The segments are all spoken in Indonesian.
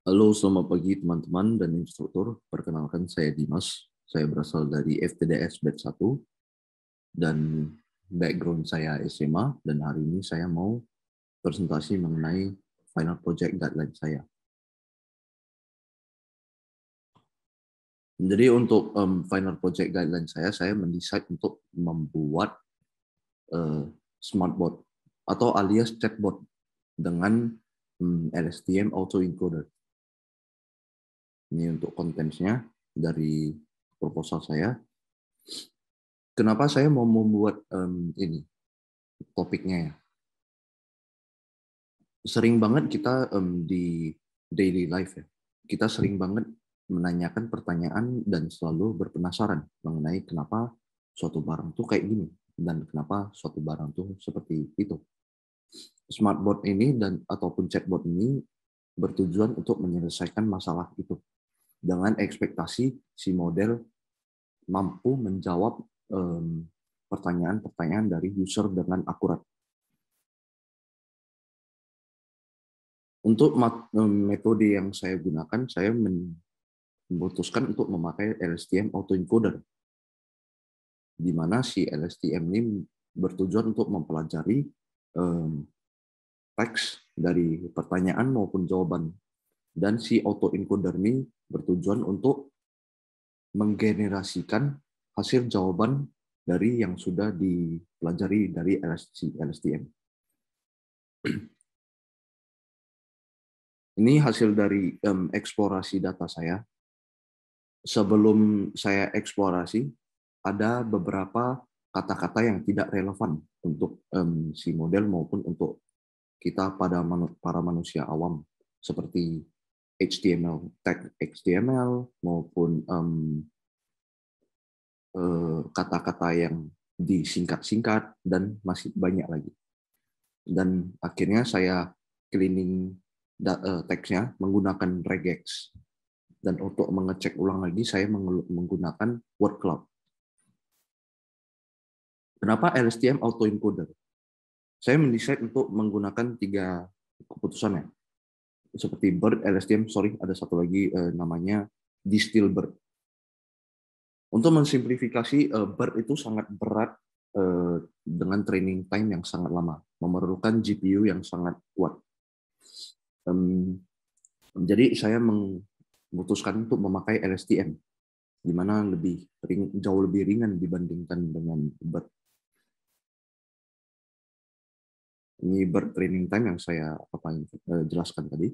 Halo, selamat pagi teman-teman dan instruktur. Perkenalkan, saya Dimas. Saya berasal dari FTDS Batch 1 dan background saya SMA, dan hari ini saya mau presentasi mengenai final project guideline saya. Jadi untuk final project guideline saya mendesain untuk membuat smartboard atau alias chatbot dengan LSTM autoencoder. Ini untuk kontennya dari proposal saya. Kenapa saya mau membuat ini topiknya ya? Sering banget kita di daily life ya, kita sering banget menanyakan pertanyaan dan selalu berpenasaran mengenai kenapa suatu barang tuh kayak gini dan kenapa suatu barang tuh seperti itu. Smartboard ini dan ataupun chatbot ini bertujuan untuk menyelesaikan masalah itu dengan ekspektasi si model mampu menjawab pertanyaan-pertanyaan dari user dengan akurat. Untuk metode yang saya gunakan, saya memutuskan untuk memakai LSTM autoencoder, di mana si LSTM ini bertujuan untuk mempelajari teks dari pertanyaan maupun jawaban, dan si autoencoder ini bertujuan untuk menggenerasikan hasil jawaban dari yang sudah dipelajari dari LSTM. Ini hasil dari eksplorasi data saya. Sebelum saya eksplorasi, ada beberapa kata-kata yang tidak relevan untuk si model maupun untuk kita para manusia awam, seperti HTML, tag HTML maupun kata-kata yang disingkat-singkat dan masih banyak lagi. Dan akhirnya saya cleaning teksnya menggunakan regex. Dan untuk mengecek ulang lagi, saya menggunakan word cloud. Kenapa LSTM autoencoder? Saya mendesain untuk menggunakan 3 keputusan ya. Seperti BERT, LSTM, ada satu lagi namanya DistillBERT. Untuk mensimplifikasi, BERT itu sangat berat dengan training time yang sangat lama, memerlukan GPU yang sangat kuat. Jadi saya memutuskan untuk memakai LSTM, di mana jauh lebih ringan dibandingkan dengan BERT. Ini BERT training time yang saya jelaskan tadi.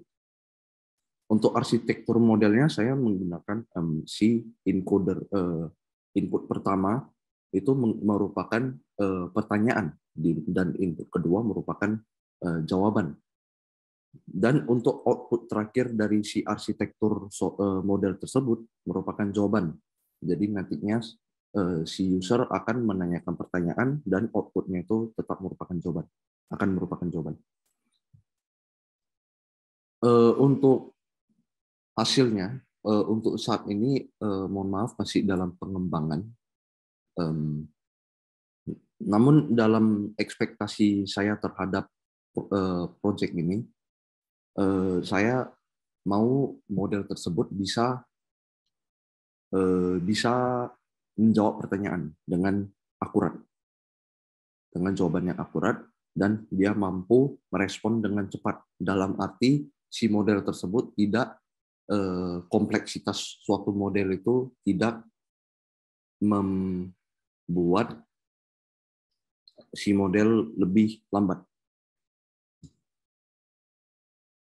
Untuk arsitektur modelnya saya menggunakan si encoder. Input pertama itu merupakan pertanyaan dan input kedua merupakan jawaban. Dan untuk output terakhir dari si arsitektur model tersebut merupakan jawaban. Jadi nantinya si user akan menanyakan pertanyaan dan outputnya itu tetap merupakan jawaban. Akan merupakan jawaban. Untuk hasilnya, untuk saat ini, mohon maaf, masih dalam pengembangan. Namun dalam ekspektasi saya terhadap proyek ini, saya mau model tersebut bisa menjawab pertanyaan dengan akurat, dengan jawaban yang akurat, dan dia mampu merespon dengan cepat. Dalam arti si model tersebut tidak kompleksitas suatu model itu tidak membuat si model lebih lambat.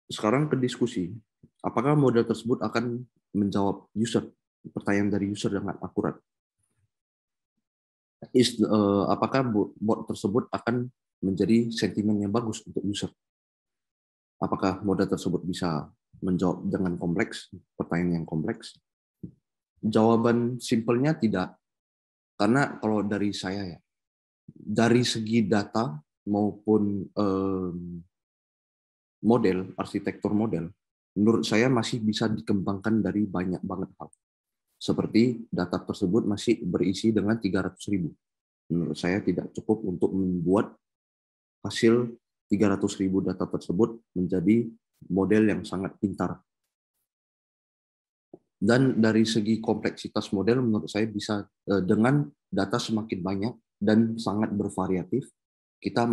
Sekarang ke diskusi. Apakah model tersebut akan menjawab pertanyaan dari user dengan akurat? Apakah bot tersebut akan menjadi sentimen yang bagus untuk user? Apakah model tersebut bisa menjawab dengan kompleks, pertanyaan yang kompleks? Jawaban simpelnya tidak. Karena kalau dari saya ya, dari segi data maupun model, arsitektur model, menurut saya masih bisa dikembangkan dari banyak banget hal. Seperti data tersebut masih berisi dengan 300.000. Menurut saya tidak cukup untuk membuat hasil 300.000 data tersebut menjadi model yang sangat pintar. Dan dari segi kompleksitas model, menurut saya bisa dengan data semakin banyak dan sangat bervariatif, kita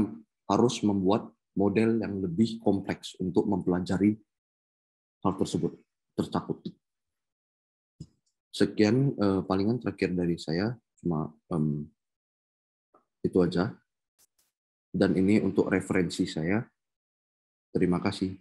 harus membuat model yang lebih kompleks untuk mempelajari hal tersebut tercakup. Sekian palingan terakhir dari saya, cuma itu aja. Dan ini untuk referensi saya. Terima kasih.